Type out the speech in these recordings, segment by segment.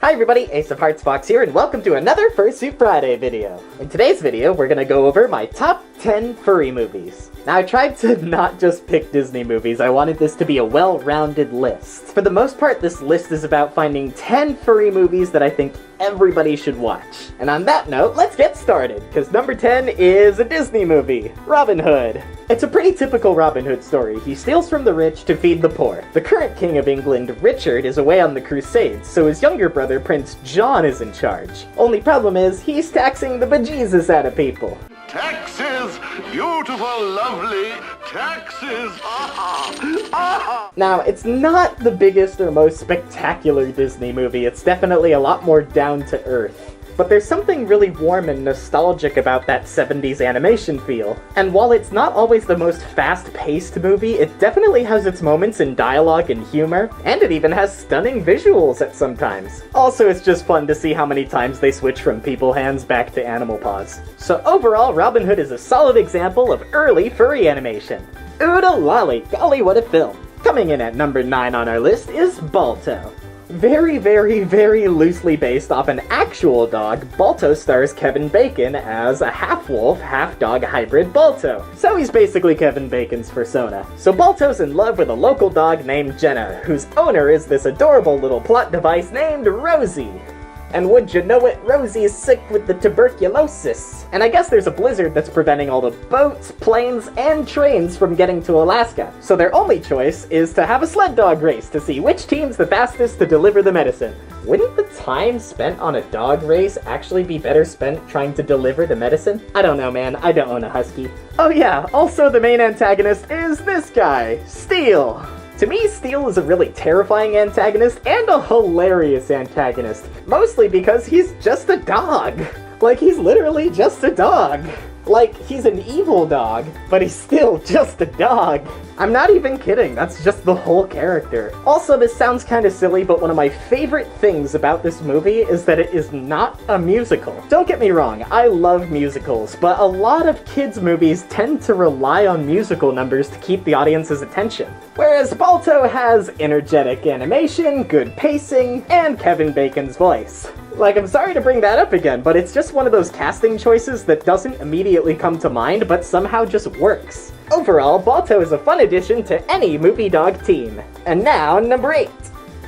Hi everybody, Ace of Hearts Fox here, and welcome to another Fursuit Friday video. In today's video, we're gonna go over my top 10 furry movies. Now, I tried to not just pick Disney movies, I wanted this to be a well-rounded list. For the most part, this list is about finding 10 furry movies that I think everybody should watch. And on that note, let's get started, because number 10 is a Disney movie, Robin Hood. It's a pretty typical Robin Hood story. He steals from the rich to feed the poor. The current king of England, Richard, is away on the Crusades, so his younger brother, Prince John, is in charge. Only problem is, he's taxing the bejesus out of people. Taxes! Beautiful, lovely taxes! Now, it's not the biggest or most spectacular Disney movie. It's definitely a lot more down to earth. But there's something really warm and nostalgic about that 70s animation feel. And while it's not always the most fast-paced movie, it definitely has its moments in dialogue and humor, and it even has stunning visuals at some times. Also, it's just fun to see how many times they switch from people hands back to animal paws. So overall, Robin Hood is a solid example of early furry animation. Oodle lolly, golly what a film. Coming in at number 9 on our list is Balto. Very, very, very loosely based off an actual dog, Balto stars Kevin Bacon as a half-wolf, half-dog hybrid Balto. So he's basically Kevin Bacon's persona. So Balto's in love with a local dog named Jenna, whose owner is this adorable little plot device named Rosie. And would you know it, Rosie is sick with the tuberculosis. And I guess there's a blizzard that's preventing all the boats, planes, and trains from getting to Alaska. So their only choice is to have a sled dog race to see which team's the fastest to deliver the medicine. Wouldn't the time spent on a dog race actually be better spent trying to deliver the medicine? I don't know, man. I don't own a husky. Oh yeah, also the main antagonist is this guy, Steel. To me, Steel is a really terrifying antagonist and a hilarious antagonist. Mostly because he's just a dog. Like, he's literally just a dog. Like, he's an evil dog, but he's still just a dog. I'm not even kidding, that's just the whole character. Also, this sounds kinda silly, but one of my favorite things about this movie is that it is not a musical. Don't get me wrong, I love musicals, but a lot of kids' movies tend to rely on musical numbers to keep the audience's attention. Whereas Balto has energetic animation, good pacing, and Kevin Bacon's voice. Like, I'm sorry to bring that up again, but it's just one of those casting choices that doesn't immediately come to mind, but somehow just works. Overall, Balto is a fun addition to any movie dog team. And now, number 8.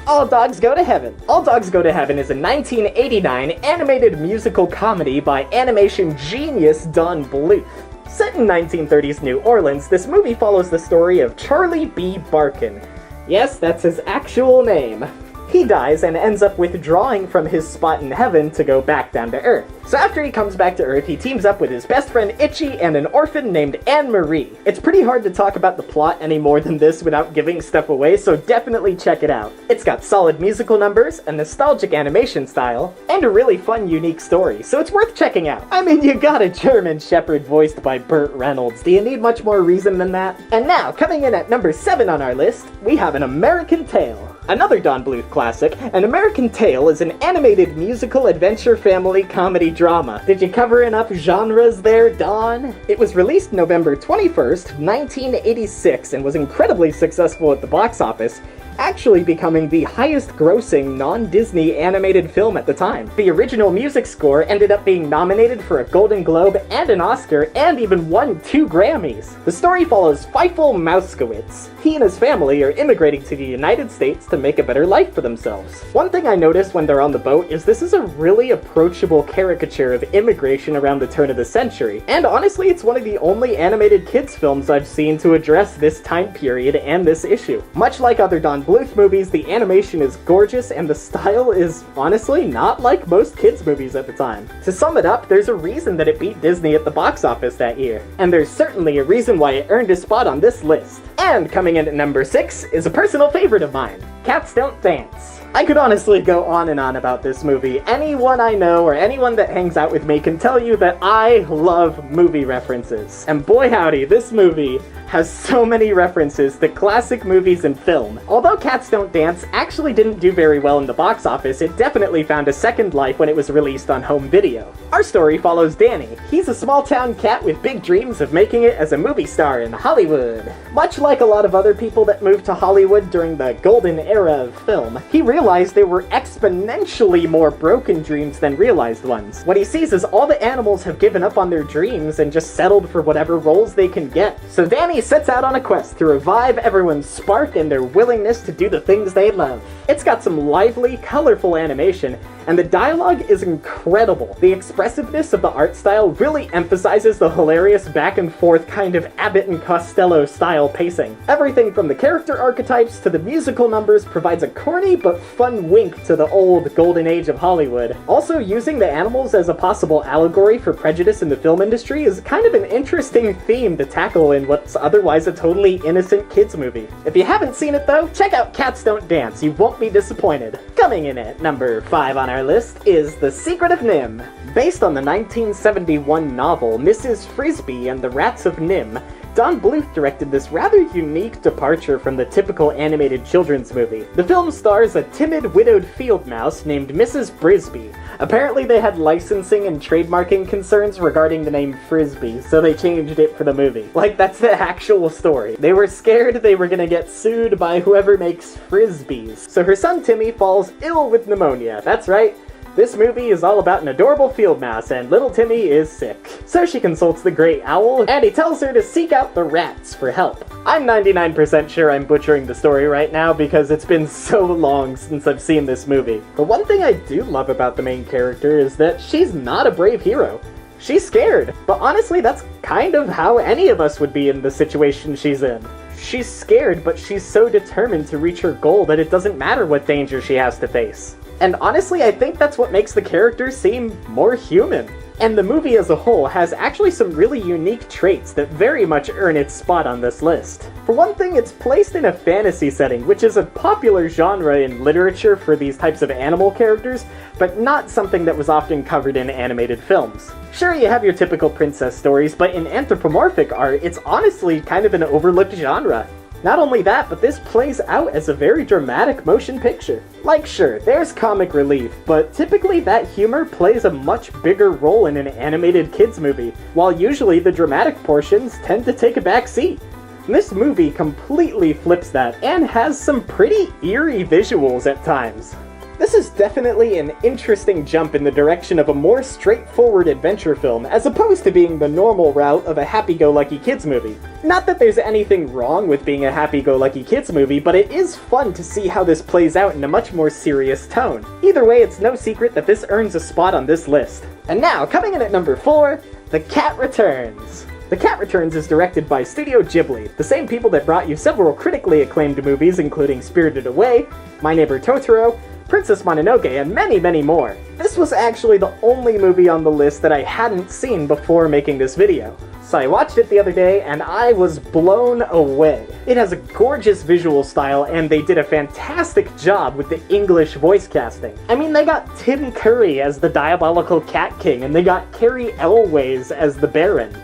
All Dogs Go to Heaven. All Dogs Go to Heaven is a 1989 animated musical comedy by animation genius Don Bluth. Set in 1930s New Orleans, this movie follows the story of Charlie B. Barkin. Yes, that's his actual name. He dies and ends up withdrawing from his spot in heaven to go back down to Earth. So after he comes back to Earth, he teams up with his best friend Itchy and an orphan named Anne-Marie. It's pretty hard to talk about the plot any more than this without giving stuff away, so definitely check it out. It's got solid musical numbers, a nostalgic animation style, and a really fun, unique story, so it's worth checking out. I mean, you got a German Shepherd voiced by Burt Reynolds. Do you need much more reason than that? And now, coming in at number 7 on our list, we have An American Tail. Another Don Bluth classic, An American Tail is an animated musical adventure family comedy drama. Did you cover enough genres there, Don? It was released November 21st, 1986, and was incredibly successful at the box office, actually becoming the highest-grossing non-Disney animated film at the time. The original music score ended up being nominated for a Golden Globe and an Oscar, and even won 2 Grammys. The story follows Feifel Mauskowitz. He and his family are immigrating to the United States to make a better life for themselves. One thing I noticed when they're on the boat is this is a really approachable caricature of immigration around the turn of the century, and honestly, it's one of the only animated kids films I've seen to address this time period and this issue. Much like other Don Bluth movies, the animation is gorgeous and the style is honestly not like most kids movies at the time. To sum it up, there's a reason that it beat Disney at the box office that year, and there's certainly a reason why it earned a spot on this list. And coming in at number 6 is a personal favorite of mine, Cats Don't Dance. I could honestly go on and on about this movie. Anyone I know or anyone that hangs out with me can tell you that I love movie references. And boy howdy, this movie has so many references to classic movies and film. Although Cats Don't Dance actually didn't do very well in the box office, it definitely found a second life when it was released on home video. Our story follows Danny. He's a small-town cat with big dreams of making it as a movie star in Hollywood. Much like Like a lot of other people that moved to Hollywood during the golden era of film, he realized there were exponentially more broken dreams than realized ones. What he sees is all the animals have given up on their dreams and just settled for whatever roles they can get. So Danny sets out on a quest to revive everyone's spark and their willingness to do the things they love. It's got some lively, colorful animation, and the dialogue is incredible. The expressiveness of the art style really emphasizes the hilarious back and forth kind of Abbott and Costello style pacing. Everything from the character archetypes to the musical numbers provides a corny but fun wink to the old golden age of Hollywood. Also, using the animals as a possible allegory for prejudice in the film industry is kind of an interesting theme to tackle in what's otherwise a totally innocent kids movie. If you haven't seen it though, check out Cats Don't Dance, you won't be disappointed. Coming in at number 5 on our list is The Secret of Nim. Based on the 1971 novel Mrs. Frisbee and the Rats of Nim, Don Bluth directed this rather unique departure from the typical animated children's movie. The film stars a timid, widowed field mouse named Mrs. Brisby. Apparently they had licensing and trademarking concerns regarding the name Frisbee, so they changed it for the movie. Like, that's the actual story. They were scared they were gonna get sued by whoever makes Frisbees. So her son Timmy falls ill with pneumonia. That's right. This movie is all about an adorable field mouse, and little Timmy is sick. So she consults the Great Owl, and he tells her to seek out the rats for help. I'm 99% sure I'm butchering the story right now because it's been so long since I've seen this movie. But one thing I do love about the main character is that she's not a brave hero. She's scared, but honestly that's kind of how any of us would be in the situation she's in. She's scared, but she's so determined to reach her goal that it doesn't matter what danger she has to face. And honestly, I think that's what makes the character seem more human. And the movie as a whole has actually some really unique traits that very much earn its spot on this list. For one thing, it's placed in a fantasy setting, which is a popular genre in literature for these types of animal characters, but not something that was often covered in animated films. Sure, you have your typical princess stories, but in anthropomorphic art, it's honestly kind of an overlooked genre. Not only that, but this plays out as a very dramatic motion picture. Like, sure, there's comic relief, but typically that humor plays a much bigger role in an animated kids movie, while usually the dramatic portions tend to take a back seat. This movie completely flips that, and has some pretty eerie visuals at times. This is definitely an interesting jump in the direction of a more straightforward adventure film, as opposed to being the normal route of a happy-go-lucky kids movie. Not that there's anything wrong with being a happy-go-lucky kids movie, but it is fun to see how this plays out in a much more serious tone. Either way, it's no secret that this earns a spot on this list. And now, coming in at number 4, The Cat Returns. The Cat Returns is directed by Studio Ghibli, the same people that brought you several critically acclaimed movies including Spirited Away, My Neighbor Totoro, Princess Mononoke, and many, many more. This was actually the only movie on the list that I hadn't seen before making this video. So I watched it the other day, and I was blown away. It has a gorgeous visual style, and they did a fantastic job with the English voice casting. I mean, they got Tim Curry as the Diabolical Cat King, and they got Carrie Elways as the Baron.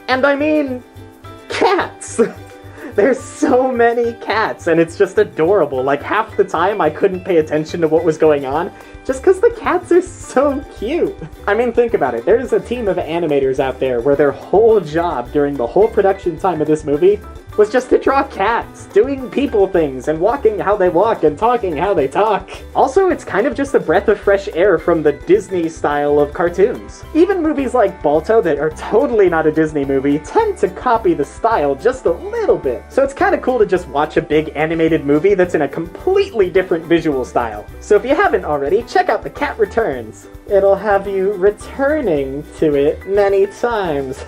And I mean, cats! There's so many cats, and it's just adorable. Like, half the time I couldn't pay attention to what was going on, just because the cats are so cute. I mean, think about it. There's a team of animators out there where their whole job during the whole production time of this movie was just to draw cats, doing people things, and walking how they walk, and talking how they talk. Also, it's kind of just a breath of fresh air from the Disney style of cartoons. Even movies like Balto, that are totally not a Disney movie, tend to copy the style just a little bit. So it's kind of cool to just watch a big animated movie that's in a completely different visual style. So if you haven't already, check out The Cat Returns. It'll have you returning to it many times.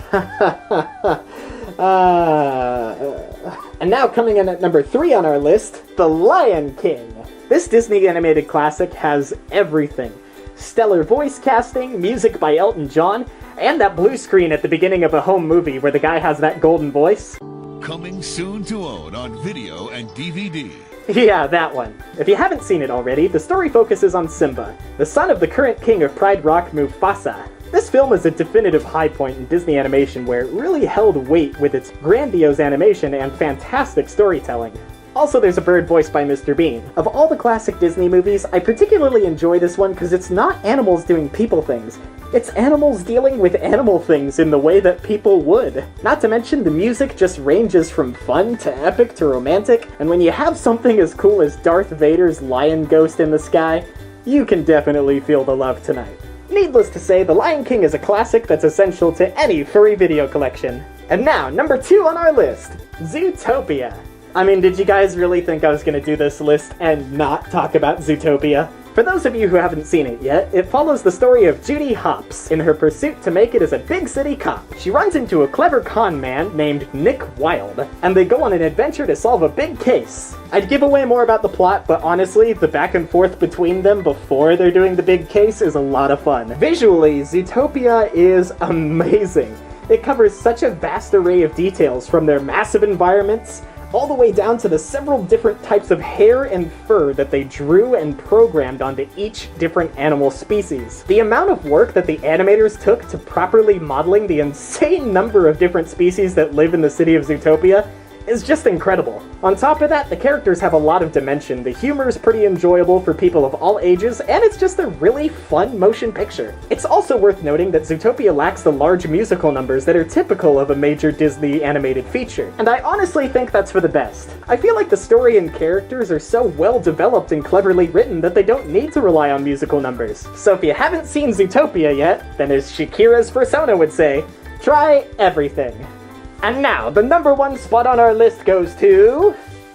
And now coming in at number 3 on our list, The Lion King. This Disney animated classic has everything. Stellar voice casting, music by Elton John, and that blue screen at the beginning of a home movie where the guy has that golden voice. Coming soon to own on video and DVD. Yeah, that one. If you haven't seen it already, the story focuses on Simba, the son of the current king of Pride Rock, Mufasa. This film is a definitive high point in Disney animation where it really held weight with its grandiose animation and fantastic storytelling. Also, there's a bird voiced by Mr. Bean. Of all the classic Disney movies, I particularly enjoy this one because it's not animals doing people things. It's animals dealing with animal things in the way that people would. Not to mention, the music just ranges from fun to epic to romantic, and when you have something as cool as Darth Vader's lion ghost in the sky, you can definitely feel the love tonight. Needless to say, The Lion King is a classic that's essential to any furry video collection. And now, number 2 on our list, Zootopia. I mean, did you guys really think I was gonna do this list and not talk about Zootopia? For those of you who haven't seen it yet, it follows the story of Judy Hopps in her pursuit to make it as a big city cop. She runs into a clever con man named Nick Wilde, and they go on an adventure to solve a big case. I'd give away more about the plot, but honestly, the back and forth between them before they're doing the big case is a lot of fun. Visually, Zootopia is amazing. It covers such a vast array of details, from their massive environments all the way down to the several different types of hair and fur that they drew and programmed onto each different animal species. The amount of work that the animators took to properly modeling the insane number of different species that live in the city of Zootopia is just incredible. On top of that, the characters have a lot of dimension, the humor is pretty enjoyable for people of all ages, and it's just a really fun motion picture. It's also worth noting that Zootopia lacks the large musical numbers that are typical of a major Disney animated feature, and I honestly think that's for the best. I feel like the story and characters are so well developed and cleverly written that they don't need to rely on musical numbers. So if you haven't seen Zootopia yet, then as Shakira's persona would say, try everything. And now, the number 1 spot on our list goes to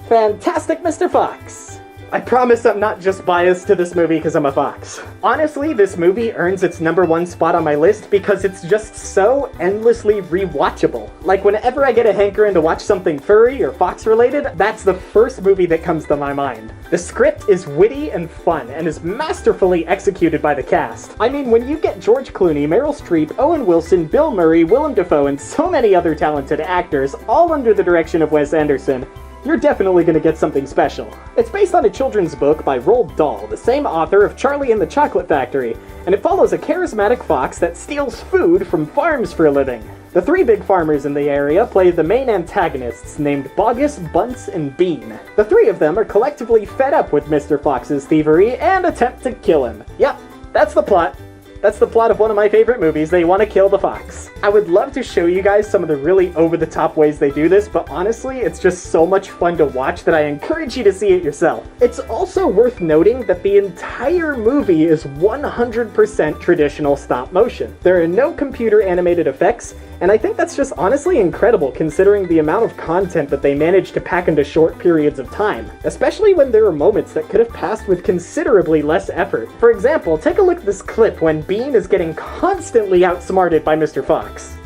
Fantastic Mr. Fox. I promise I'm not just biased to this movie because I'm a fox. Honestly, this movie earns its number 1 spot on my list because it's just so endlessly rewatchable. Like, whenever I get a hankering to watch something furry or fox related, that's the first movie that comes to my mind. The script is witty and fun, and is masterfully executed by the cast. I mean, when you get George Clooney, Meryl Streep, Owen Wilson, Bill Murray, Willem Dafoe, and so many other talented actors, all under the direction of Wes Anderson, you're definitely gonna get something special. It's based on a children's book by Roald Dahl, the same author of Charlie and the Chocolate Factory, and it follows a charismatic fox that steals food from farms for a living. The 3 big farmers in the area play the main antagonists, named Bogus, Bunce, and Bean. The 3 of them are collectively fed up with Mr. Fox's thievery and attempt to kill him. Yep, that's the plot. That's the plot of one of my favorite movies. They want to kill the fox. I would love to show you guys some of the really over-the-top ways they do this, but honestly, it's just so much fun to watch that I encourage you to see it yourself. It's also worth noting that the entire movie is 100% traditional stop motion. There are no computer animated effects, and I think that's just honestly incredible considering the amount of content that they managed to pack into short periods of time, especially when there are moments that could have passed with considerably less effort. For example, take a look at this clip when Bean is getting constantly outsmarted by Mr. Fox.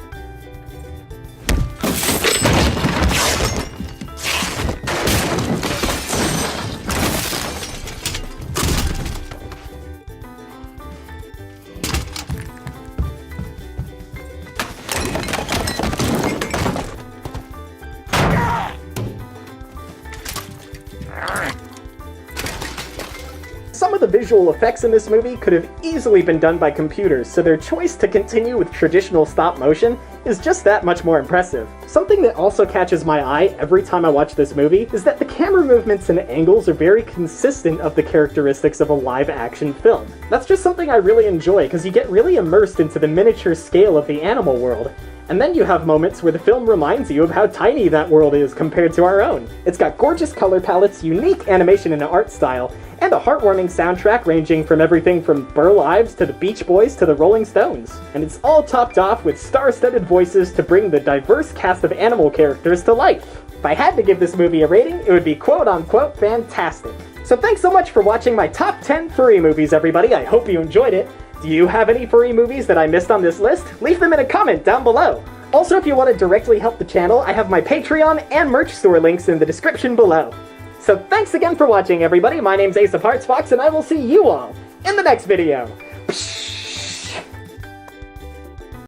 Some of the visual effects in this movie could have easily been done by computers, so their choice to continue with traditional stop motion is just that much more impressive. Something that also catches my eye every time I watch this movie is that the camera movements and angles are very consistent of the characteristics of a live-action film. That's just something I really enjoy because you get really immersed into the miniature scale of the animal world. And then you have moments where the film reminds you of how tiny that world is compared to our own. It's got gorgeous color palettes, unique animation and art style, and a heartwarming soundtrack ranging from everything from Burl Ives to the Beach Boys to the Rolling Stones. And it's all topped off with star-studded voices to bring the diverse cast of animal characters to life. If I had to give this movie a rating, it would be quote-unquote fantastic. So thanks so much for watching my top 10 furry movies, everybody. I hope you enjoyed it. Do you have any furry movies that I missed on this list? Leave them in a comment down below. Also, if you want to directly help the channel, I have my Patreon and merch store links in the description below. So thanks again for watching, everybody. My name's Ace of Hearts Fox, and I will see you all in the next video.